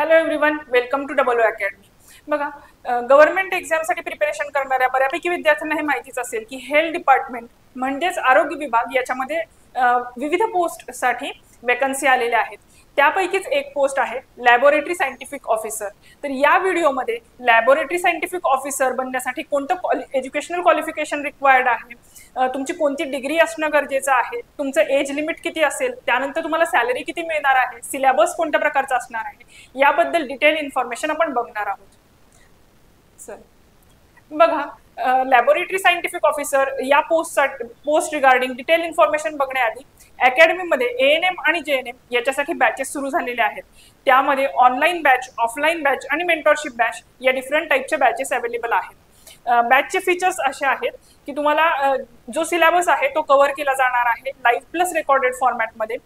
Hello everyone, welcome to double O academy. बघा, government एक्झामसाठी preparation करणाऱ्या बऱ्यापैकी विद्यार्थ्यांना हे माहितीच असेल की हेल्थ डिपार्टमेंट म्हणजेच आरोग्य विभाग याच्यामध्ये विविध पोस्टसाठी वेकन्सी आलेल्या आहेत. त्यापैकीच एक पोस्ट आहे लॅबोरेटरी सायंटिफिक ऑफिसर. तर या व्हिडिओमध्ये लॅबोरेटरी सायंटिफिक ऑफिसर बनण्यासाठी कोणतं एज्युकेशनल क्वालिफिकेशन रिक्वायर्ड आहे, तुमची कोणती डिग्री असणं गरजेचं आहे, तुमचं एज लिमिट किती असेल, त्यानंतर तुम्हाला सॅलरी किती मिळणार आहे, सिलेबस कोणत्या प्रकारचा असणार आहे, याबद्दल डिटेल इन्फॉर्मेशन आपण बघणार आहोत. सर बघा, लॅबोरेटरी सायंटिफिक ऑफिसर या पोस्ट रिगार्डिंग डिटेल इन्फॉर्मेशन बघण्याआधी अकॅडमीमध्ये ANM आणि JNM याच्यासाठी बॅचेस सुरू झालेले आहेत. त्यामध्ये ऑनलाईन बॅच, ऑफलाईन बॅच आणि मेंटरशिप बॅच या डिफरंट टाईपच्या बॅचेस अवेलेबल आहेत. बॅचचे फीचर्स असे आहेत की तुम्हाला जो सिलेबस आहे तो कव्हर केला जाणार आहे लाईव्ह प्लस रेकॉर्डेड फॉर्मॅटमध्ये.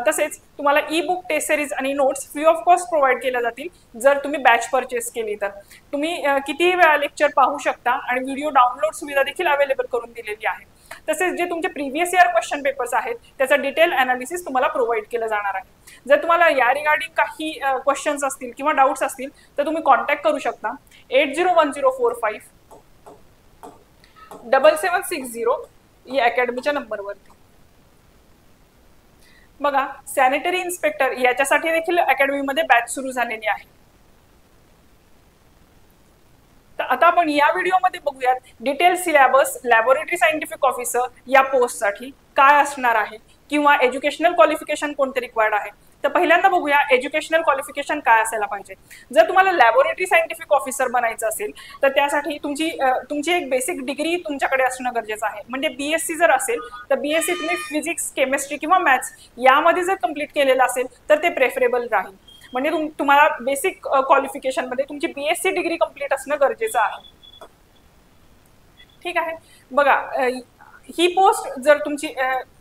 तसेच तुम्हाला ई बुक, टेस्ट सिरीज आणि notes free of cost provide केल्या जातील जर तुम्ही बॅच परचेस केली तर. तुम्ही कितीही वेळा लेक्चर पाहू शकता आणि व्हिडिओ डाउनलोड सुविधा देखील अवेलेबल करून दिलेली आहे. तसेच जे तुमचे प्रिव्हियस इयर क्वेश्चन पेपर्स आहेत त्याचा डिटेल अनालिसिस तुम्हाला प्रोव्हाइड केलं जाणार आहे. जर तुम्हाला या रिगार्डिंग काही क्वेश्चन्स असतील किंवा डाऊट्स असतील तर तुम्ही कॉन्टॅक्ट करू शकता 8010457760 या अकॅडमीच्या नंबरवरती. बघा, सॅनिटरी इन्स्पेक्टर याच्यासाठी देखील अकॅडमीमध्ये बॅच सुरू झालेली आहे. तर आता आपण या व्हिडिओमध्ये बघूयात detail syllabus laboratory scientific officer या पोस्टसाठी काय असणार आहे किंवा एज्युकेशनल क्वालिफिकेशन कोणते रिक्वायर्ड आहे. तर पहिल्यांदा बघूया एज्युकेशनल क्वालिफिकेशन काय असायला पाहिजे. जर तुम्हाला लॅबोरेटरी सायंटिफिक ऑफिसर बनायचं असेल तर त्यासाठी तुमची एक बेसिक डिग्री तुमच्याकडे असणं गरजेचं आहे. म्हणजे BSc जर असेल तर BSc तुम्ही फिजिक्स, केमिस्ट्री किंवा मॅथ्स यामध्ये जर कंप्लीट केलेलं असेल तर ते प्रेफरेबल राहील. म्हणजे तुम्हाला बेसिक क्वालिफिकेशनमध्ये तुमची BSc डिग्री कंप्लीट असणं गरजेचं आहे. ठीक आहे. बघा, ही पोस्ट जर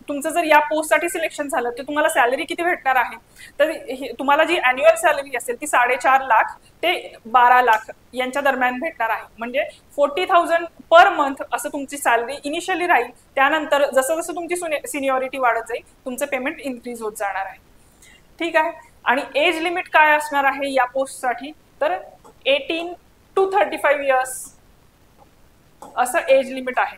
तुमचं जर या पोस्टसाठी सिलेक्शन झालं तर तुम्हाला सॅलरी किती भेटणार आहे. तर तुम्हाला जी अॅन्युअल सॅलरी असेल ती 4.5 लाख ते 12 लाख यांच्या दरम्यान भेटणार आहे. म्हणजे 40,000 पर मंथ असं तुमची सॅलरी इनिशियली राहील. त्यानंतर जसं जसं तुमची सिनियरिटी वाढत जाईल तुमचं पेमेंट इन्क्रीज होत जाणार आहे. ठीक आहे. आणि एज लिमिट काय असणार आहे या पोस्टसाठी, तर 18 to 35 इयर्स असं एज लिमिट आहे.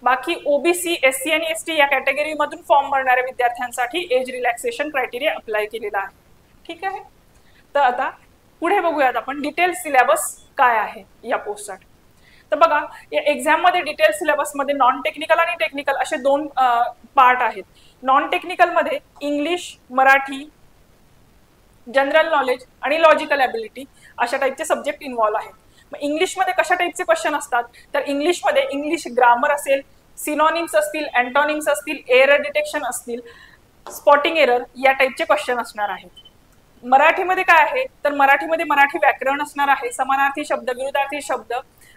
बाकी OBC, SC आणि ST या कॅटेगरीमधून फॉर्म भरणाऱ्या विद्यार्थ्यांसाठी एज रिलॅक्सेशन क्रायटेरिया अप्लाय केलेला आहे. ठीक आहे. तर आता पुढे बघूयात आपण डिटेल सिलेबस काय आहे या पोस्टसाठी. तर बघा, या एक्झाममध्ये डिटेल सिलेबसमध्ये नॉन टेक्निकल आणि टेक्निकल असे 2 पार्ट आहेत. नॉन टेक्निकलमध्ये इंग्लिश, मराठी, जनरल नॉलेज आणि लॉजिकल ॲबिलिटी अशा टाईपचे सब्जेक्ट इन्व्हॉल्व आहेत. मग इंग्लिशमध्ये कशा टाईपचे क्वेश्चन असतात, तर इंग्लिशमध्ये इंग्लिश ग्रामर असेल, सिनॉनिम्स असतील, अँटॉनिम्स असतील, एरर डिटेक्शन असतील, स्पॉटिंग एरर या टाईपचे क्वेश्चन असणार आहेत. मराठीमध्ये काय आहे, तर मराठीमध्ये मराठी व्याकरण असणार आहे, समानार्थी शब्द, विरुद्धार्थी शब्द,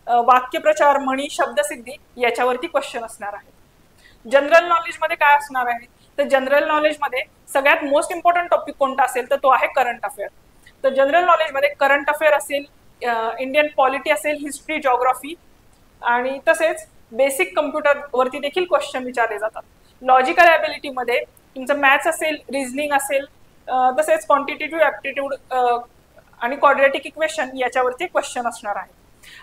वाक्यप्रचार, म्हणी, शब्दसिद्धी याच्यावरती क्वेश्चन असणार आहे. जनरल नॉलेजमध्ये काय असणार आहे, तर जनरल नॉलेजमध्ये सगळ्यात मोस्ट इम्पॉर्टंट टॉपिक कोणता असेल तर तो आहे करंट अफेअर. तर जनरल नॉलेजमध्ये करंट अफेअर असेल, इंडियन पॉलिटी असेल, हिस्ट्री, जॉग्राफी आणि तसेच बेसिक कम्प्युटरवरती देखील क्वेश्चन विचारले जातात. लॉजिकल ॲबिलिटीमध्ये तुमचं मॅथ्स असेल, रिझनिंग असेल, तसेच क्वांटिटेटिव्ह ॲप्टिट्यूड आणि क्वाड्रॅटिक इक्वेशन याच्यावरती क्वेश्चन असणार आहे.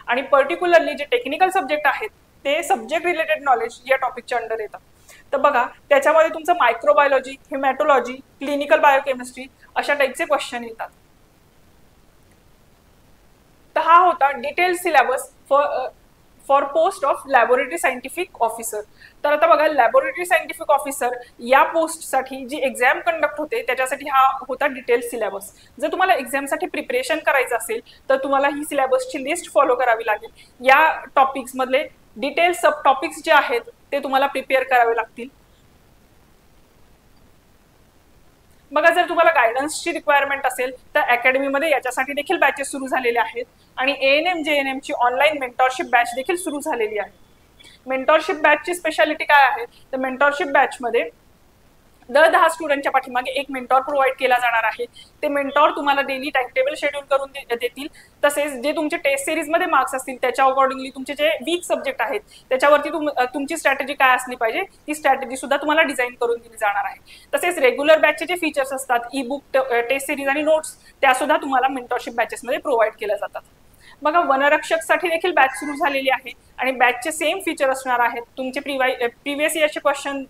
आणि पर्टिक्युलरली जे टेक्निकल सब्जेक्ट आहेत ते सब्जेक्ट रिलेटेड नॉलेज या टॉपिकच्या अंडर येतात. तर बघा, त्याच्यामध्ये तुमचं मायक्रोबायोलॉजी, हिमॅटोलॉजी, क्लिनिकल बायोकेमिस्ट्री अशा टाईपचे क्वेश्चन येतात. तर हा होता detail syllabus for post of laboratory scientific officer. तर आता बघा, लॅबोरेटरी सायंटिफिक ऑफिसर या पोस्टसाठी जी एक्झाम कंडक्ट होते त्याच्यासाठी हा होता डिटेल सिलेबस. जर तुम्हाला एक्झामसाठी प्रिपरेशन करायचं असेल तर तुम्हाला ही सिलेबसची लिस्ट फॉलो करावी लागेल. या टॉपिक्समधले डिटेल सब टॉपिक्स जे आहेत ते तुम्हाला प्रिपेअर करावे लागतील. बघा, जर तुम्हाला गायडन्सची रिक्वायरमेंट असेल तर अकॅडमीमध्ये याच्यासाठी देखील बॅचेस सुरू झालेले आहेत आणि ANM, JNM ची ऑनलाईन मेंटॉरशिप बॅच देखील सुरू झालेली आहे. मेंटॉरशिप बॅचची स्पेशालिटी काय आहे, तर मेंटॉरशिप बॅचमध्ये दर 10 स्टुडंटच्या पाठीमागे एक मेंटॉर प्रोव्हाइड केला जाणार आहे. ते मेंटॉर तुम्हाला डेली टाइम टेबल शेड्यूल करून देतील. तसेच जे तुमचे टेस्ट सिरीजमध्ये मार्क्स असतील त्याच्या अकॉर्डिंगली तुमचे जे वीक सब्जेक्ट आहेत त्याच्यावरती तुमची स्ट्रॅटेजी काय असली पाहिजे ती स्ट्रॅटेजी सुद्धा तुम्हाला डिझाईन करून दिली जाणार आहे. तसेच रेग्युलर बॅचचे जे फीचर्स असतात, ई बुक, टेस्ट सिरीज आणि नोट्स, त्या सुद्धा तुम्हाला मेंटॉरशिप बॅचेसमध्ये प्रोव्हाइड केल्या जातात. बघा, वनरक्षकसाठी देखील बॅच सुरू झालेली आहे आणि बॅचचे सेम फीचर असणार आहेत. तुमचे प्रिव्हियस इयरचे क्वेश्चन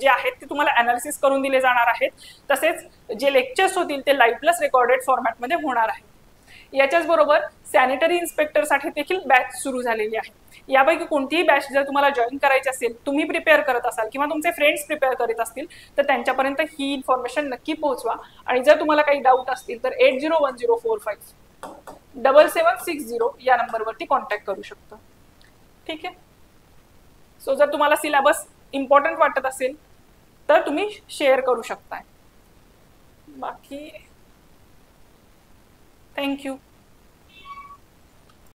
जे आहेत ते तुम्हाला अनालिसिस करून दिले जाणार आहेत. तसेच जे लेक्चर्स होतील ते लाईव्ह प्लस रेकॉर्डेड फॉर्मॅटमध्ये होणार आहे. याच्याच बरोबर सॅनिटरी इन्स्पेक्टरसाठी देखील बॅच सुरू झालेली आहे. यापैकी कोणतीही बॅच जर तुम्हाला जॉईन करायची असेल, तुम्ही प्रिपेअर करत असाल किंवा तुमचे फ्रेंड्स प्रिपेअर करीत असतील तर त्यांच्यापर्यंत ही इन्फॉर्मेशन नक्की पोहोचवा. आणि जर तुम्हाला काही डाऊट असतील तर 8010457760 या नंबरवरती कॉन्टॅक्ट करू शकता. ठीक आहे. सो जर तुम्हाला सिलेबस इम्पॉर्टंट वाटत असेल तर तुम्ही शेअर करू शकताय. बाकी थँक्यू.